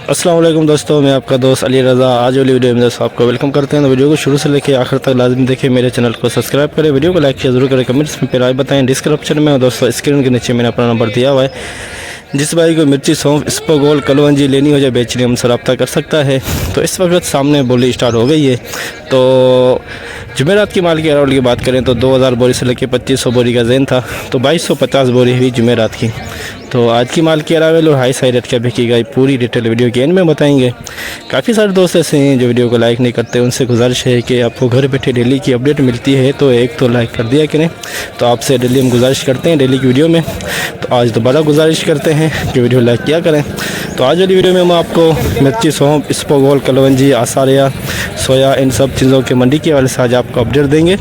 अस्सलाम वालेकुम दोस्तों, मैं आपका दोस्त अली रज़ा। आज वाली वीडियो में दोस्तों आपको वेलकम करते हैं। तो वीडियो को शुरू से लेकर आखिर तक लाजमी देखें, मेरे चैनल को सब्सक्राइब करें, वीडियो को लाइक जरूर करें, कमेंट्स में राय बताएं। डिस्क्रिप्शन में दोस्तों स्क्रीन के नीचे मैंने अपना नंबर दिया हुआ है। जिस भाई को मिर्ची, सौंफ, इसबगोल, कलवंजी लेनी हो जाए बेचनी, हमसे रब्ता कर सकता है। तो इस वक्त सामने बोली स्टार्ट हो गई है। तो जुमेरात की माल की अरावल की बात करें तो 2000 बोरी से लेकर 2500 बोरी का जैन था, तो 2250 बोरी हुई जुमेरात की। तो आज की माल की अरावल और हाई साइड रेट क्या बिकी गई पूरी डिटेल वीडियो के एंड में बताएंगे। काफ़ी सारे दोस्त ऐसे हैं जो वीडियो को लाइक नहीं करते, उनसे गुजारिश है कि आपको घर बैठे डेली की अपडेट मिलती है तो एक तो लाइक कर दिया करें। तो आपसे डेली हम गुजारिश करते हैं डेली की वीडियो में, तो आज दोबारा गुजारिश करते हैं कि वीडियो लाइक किया करें। तो आज वाली वीडियो में हम आपको मिर्ची, सौंफ, इसबगोल, कलवंजी, आसारिया, सोया, इन सब चीज़ों के मंडी के वाले से आज आपको अपडेट देंगे।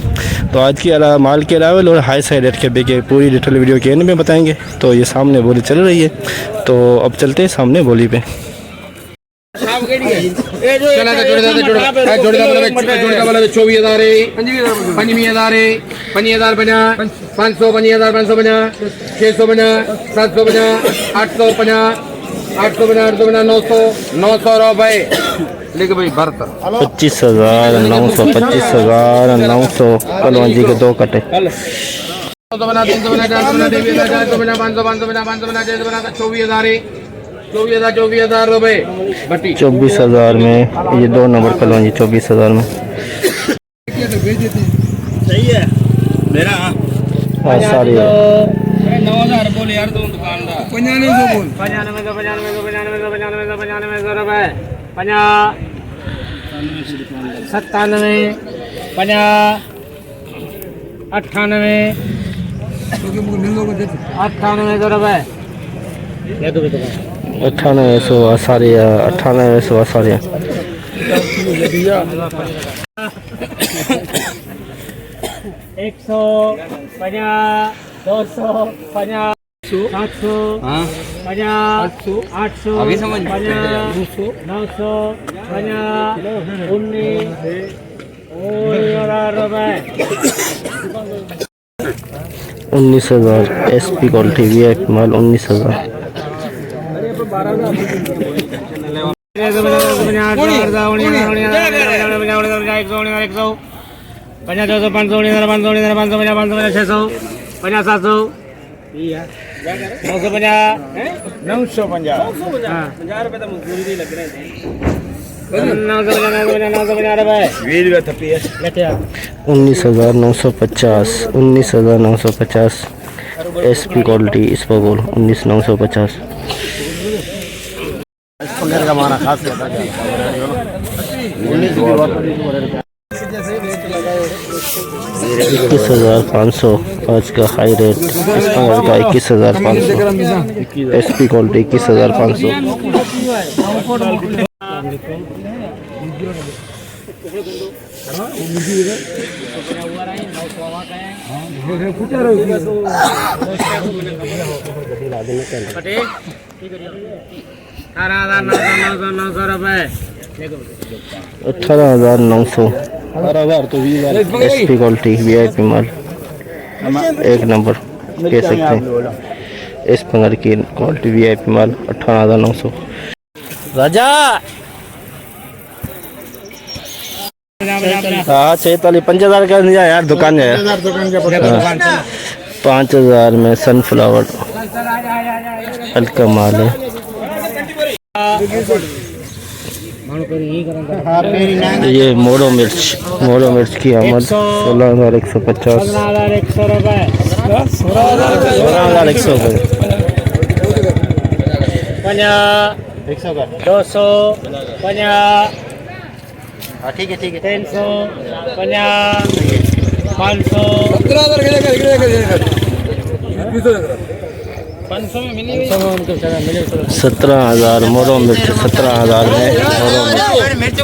तो आज की माल के अरावल और हाई साइड रेट के बिके पूरी डिटेल वीडियो के एंड में बताएंगे। तो ये सामने बोली चल रही है, तो अब चलते हैं सामने बोली पे। भाई भरत 25,000 900 25,900 कलवंजी के 2 कट्टे 24,000 रुपए। 24,000 में ये 2 नंबर कलवंजी 24,000 में सही है मेरा। सारी 9,000 बोल यार तुम दुकानदार। 95 बोल। 95 रुपए। 97 50 98 रुपए। 9800 आसारिया 9800 आसारिया 150 250 700 50 800 अभी समझ 900 19,000 SP क्वालिटी VIP माल 19,000 19,950 SP क्वालिटी इसबगोल 19,950 21,500 आज का हाई रेट इसका 21,500 SP quality 21,500 18,900 SP quality VIP माल एक नंबर कह सकते हैं। इस पंगर की क्वालिटी VIP माल 18,900 राजा। हाँ 46 5,000 का नहीं यार दुकान है। 5,000 में सनफ्लावर हल्का माल है। ये मोड़ो मिर्च की आमद 16,150 16,100 रुपये 200 ठीक है 300 500 17,000 मोरो मिर्च 17,000 में मोरो मिर्च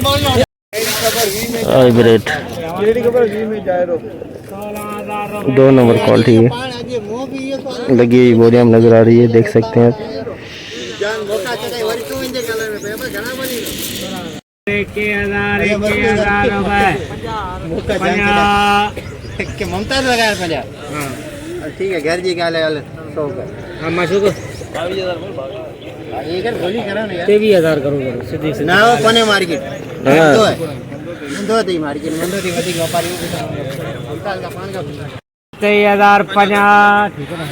हाइब्रिड 2 नंबर क्वालिटी है लगी हुई बोरियां नजर आ रही है, देख सकते हैं आप। 1,000 ममता लगाया 50 ठीक है घर जी क्या ले 100 का। 23,000 करो सीधी ना हो कोने मार्केट हाँ। दो है दो दी मार्केट मंदो दी वधी व्यापारी का 23,050 ठीक है ना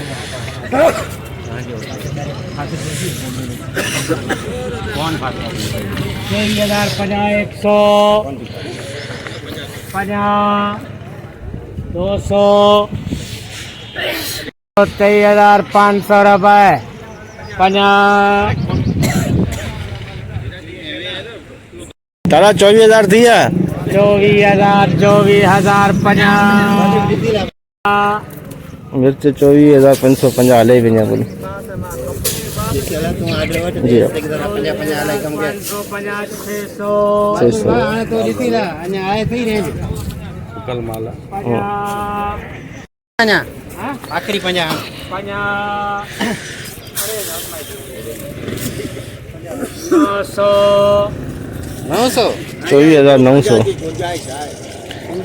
23,500 रुपए 50 तारा 24,000 दिया 24,000 मिर्च 24,550 ले भी बोले चला तू आगे वट जी 50 लाई कम के 550 600 हां तो दीला अन्या आए थई रे कल माला अन्या आखिरी 50 900 24,900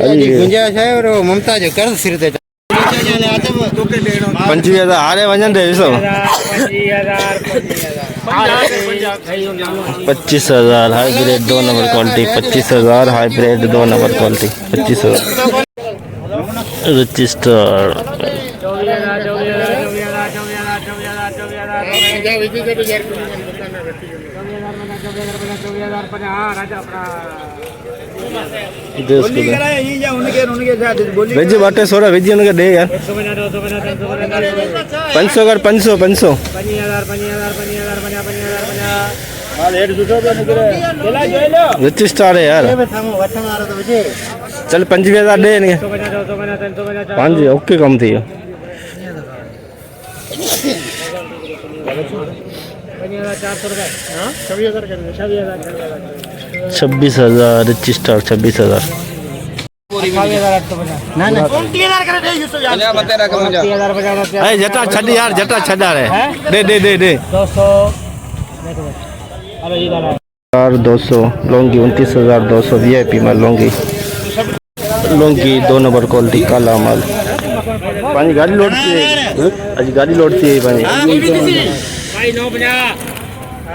गुंजाइश है और ममता जो कर सिर ते 25,000 हारे वजन दे 25,000 high grade 2 number quality 25,000 high grade 2 number quality 25,000 register veggie बाटे सोरा वेजी उनके दे यार 500 कर 500 रजिस्टर है यार चल 25,000 दे इनके 5 ओके कम थी 26,000 रजिस्टर 26,000 ना ना जटा छड़ यार जटा छड़ा रे दे 200 लौंगी 29,200 VIP माल लौंगी 2 नंबर क्वालिटी काला माल पानी गाड़ी लोडती है आज गाड़ी लोडती है पानी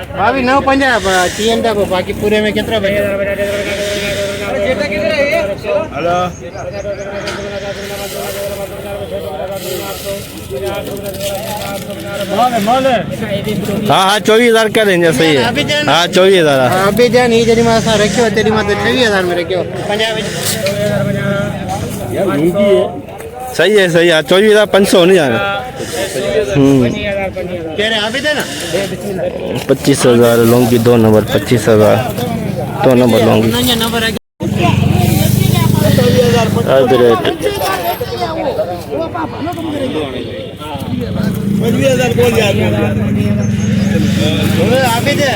भाभी 950 TN का बाकी पूरे में कितना बचे हेलो हाँ 24,000 का रेंज सही है हाँ 24,000 अभी जान ही जरी मां सा रखियो तेरी मां तो 26,000 में रखियो 50 सही है 24,500 होने जाना कह रहे अभी देना 25,000 Laungi 2 number 25,000 2 number Laungi number है हाइब्रिड अभी दे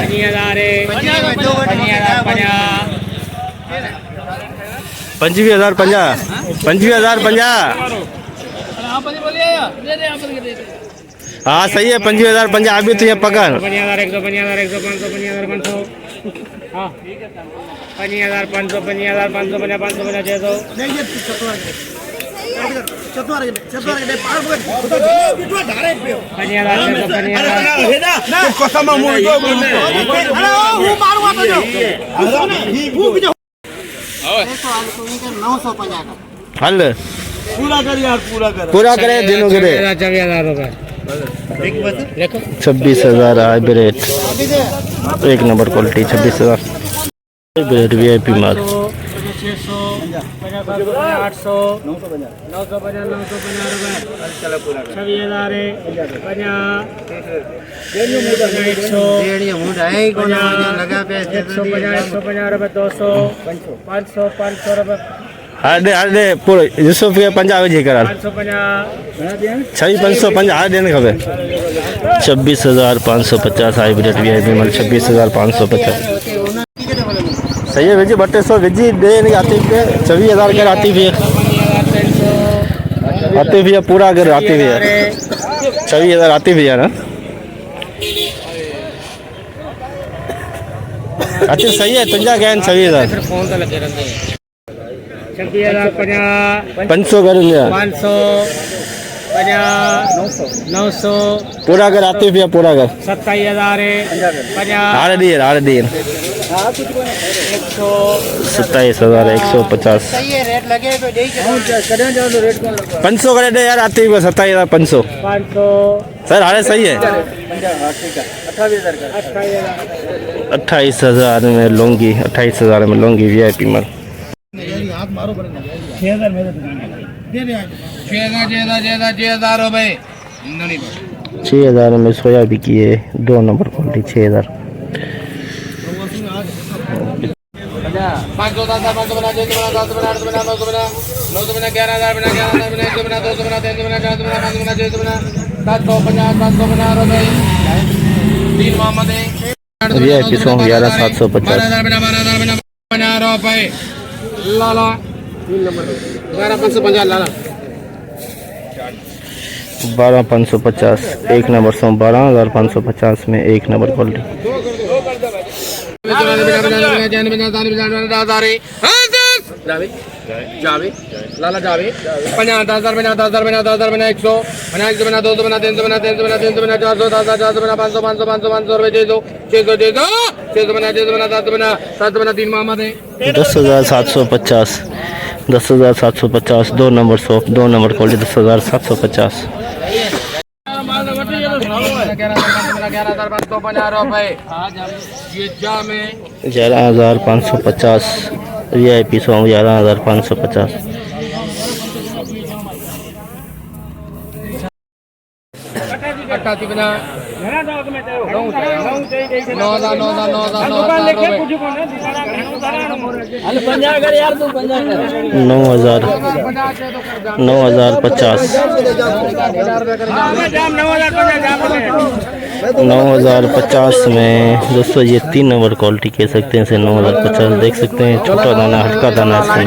25,050 हाँ सही है 25,050 अभी तो ये पकड़ 950 हल पूरा करे दिनों के 26,000 hybrid 1 number quality 26,000 hybrid VIP माल 550 हार दे पूरे यूसुफ के 50 जी करा 550 हार देने खबे 26,550 हाइब्रिड VIP माल 26,550 सही है वेजी बट्टे 100 वेजी दे नहीं आती पे 24,000 कर आती भी पूरा अगर आती भी है 24,000 आती भी है ना अच्छा सही है तुझा गैन 26,000 26,050 500 कर 500 900 पूरा अगर आते भैया पूरा अगर 27,000 हारे दिए 27,150 सही है रेट लगे तो दे के 500 करे दे यार आते हुए 27,500 500 सर हारे सही है 28,000 में लूंगी 28,000 में लूंगी VIP माल 6,000 रुपए 6,000 में सोया भी किए 2 नंबर क्वालिटी 6,000 500 10 500 बना 10 बना 10 बना 8 बना 9 बना 9 बना 11,000 बना 11,000 बना 1 बना 2 बना 3 बना 4 बना 5 बना 6 बना 750 बना रुपए 3 मोहम्मद VIP सॉन्ग 11,750 12,000 बना रुपए लाला 12,550 लाला 12,550 एक नंबर सॉन्ग 12,550 में 1 नंबर क्वालिटी लाला जावे 50,000 बना 10,000 बना 10,000 बना 100 बना 1 बना 2 बना 3 बना 3 बना 3 बना 400 400 बना 500 500 500 रुपए दे दो 600 दे दो 600 बना 600 बना 7 बना 3 मोहम्मद है 10,750 10,750 2 नंबर सॉफ्ट 2 नंबर क्वालिटी 10,750 11,550 रुपए ये जामे 11,550 VIP सॉन्ग 11,550 88 बना 9,050 में दोस्तों ये 3 नंबर क्वालिटी कह सकते हैं इसे 9,050 देख सकते हैं छोटा दाना हल्का दाना इसमें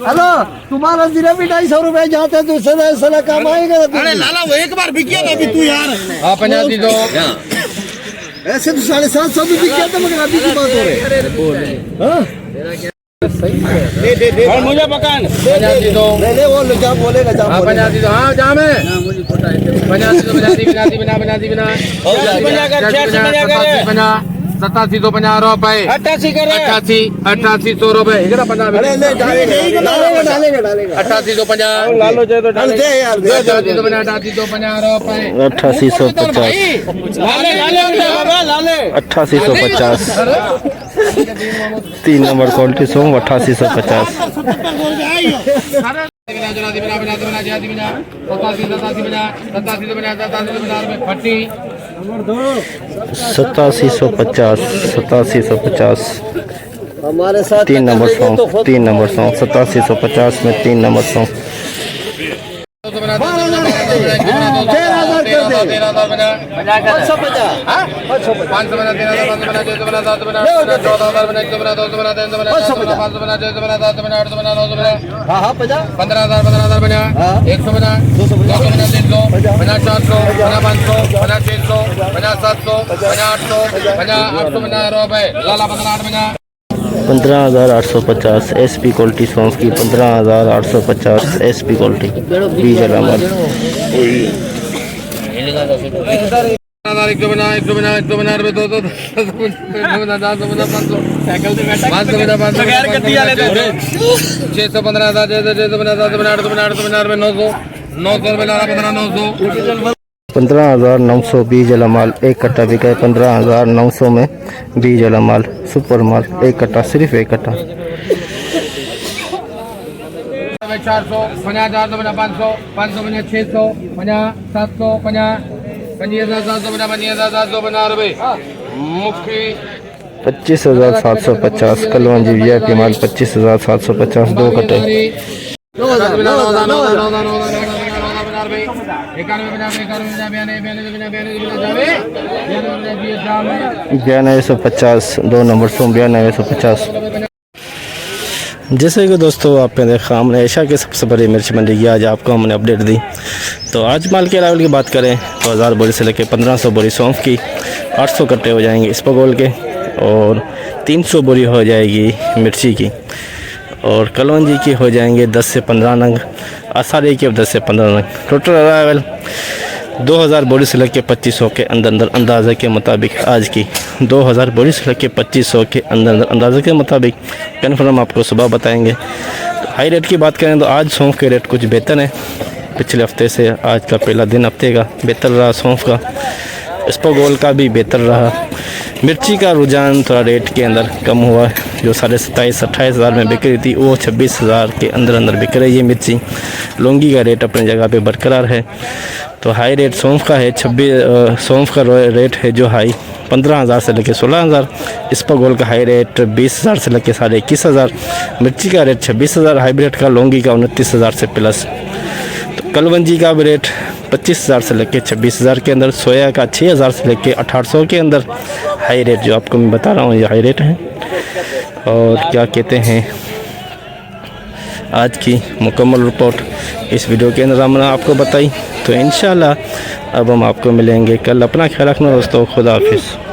हेलो तुम्हारा जिलेबी 250 रुपए जाते तो सदा काम आएगा अरे लाला वो एक बार बिक गया था अभी तू यार हाँ 85 दो ऐसे तो 750 भी बिक गया था मगर अभी की बात हो रही है और मुझे पकान 85 दो ले वो क्या बोलेगा जा हाँ 85 दो हाँ जाम है 85 दो 87 दो 50 रुपए 88 100 रुपए 88 दो 50 लालो जाए तो डाल दे यार 88 दो 50 रुपए 8850 3 नंबर क्वालिटी सॉन्ग 8850 8750 हमारे साथ 3 नंबर सॉन्ग 8750 में 3 नंबर सॉन्ग 15,000 बना 100 बना 200 बना 300 बना 400 बना 500 बना 600 बना 700 बना 800 बना रुपए लाला 15,000 बना 15,850 SP क्वालिटी सॉन्ग की 15,850 SP क्वालिटी बीज अलामत 100 बना 100 बना रुपए 200 बना 400 बना 500 साइकिल से बैठा 500 बना 500 बगैर गद्दी वाले 600 15,000 600 बना 700 बना 800 बना 800 बना रुपए 900 रुपए लाला 15,900 15,900 बीज वाला माल एक कट्टा बिका है 15,900 में बीज वाला माल सुपर माल एक कट्टा सिर्फ एक कट्टा 400 50 400 बना 500 500 बना 600 बना 700 बना 25,700 बना 25,700 बना रुपए मुफ्ती 25,750 कलवंजी VIP माल 25,750 2 कट्टे 9250 2 नंबर सो 9250 जैसे कि दोस्तों आपने देखा हमने एशिया के सबसे बड़ी मिर्च मंडी की आज आपको हमने अपडेट दी। तो आज माल के अरावल की बात करें तो 1000 बोरी से लेकर 1500 बोरी सौंफ की 800 कट्टे हो जाएंगे इसपगोल के और 300 बोरी हो जाएगी मिर्ची की और कलवंजी की हो जाएंगे 10 से 15 नंग, आषाढ़ी के 10 से 15 नंग। टोटल अराइवल 2000 बोरी से लेकर 2500 के अंदर अंदाजे के मुताबिक आज की 2000 बोरी से लेकर 2500 के अंदर अंदाजे के मुताबिक कन्फर्म आपको सुबह बताएंगे। तो हाई रेट की बात करें तो आज सौंफ के रेट कुछ बेहतर है, पिछले हफ्ते से आज का पहला दिन हफ्ते का बेहतर रहा सौंफ का। इसबगोल का भी बेहतर रहा। मिर्ची का रुझान थोड़ा रेट के अंदर कम हुआ है, जो 27,000-28 हज़ार में बिक रही थी वो 26,000 के अंदर बिक रही है मिर्ची। लौंगी का रेट अपनी जगह पे बरकरार है। तो हाई रेट सौंफ का है सौंफ का रेट है जो हाई 15,000 से लेकर 16,000। इसबगोल का हाई रेट 20,000 से लेकर 21,500। मिर्ची का रेट 26,000 हाइब्रिड का। लौंगी का 29,000 से प्लस। तो कलवंजी का भी रेट 25,000 से लेकर 26,000 के अंदर। सोया का 6,000 से लेकर 8,800 के अंदर हाई रेट जो आपको मैं बता रहा हूँ ये हाई रेट है। और क्या कहते हैं आज की मुकम्मल रिपोर्ट इस वीडियो के अंदर हमने आपको बताई। तो इंशाल्लाह अब हम आपको मिलेंगे कल। अपना ख्याल रखना दोस्तों, खुदा हाफिज़।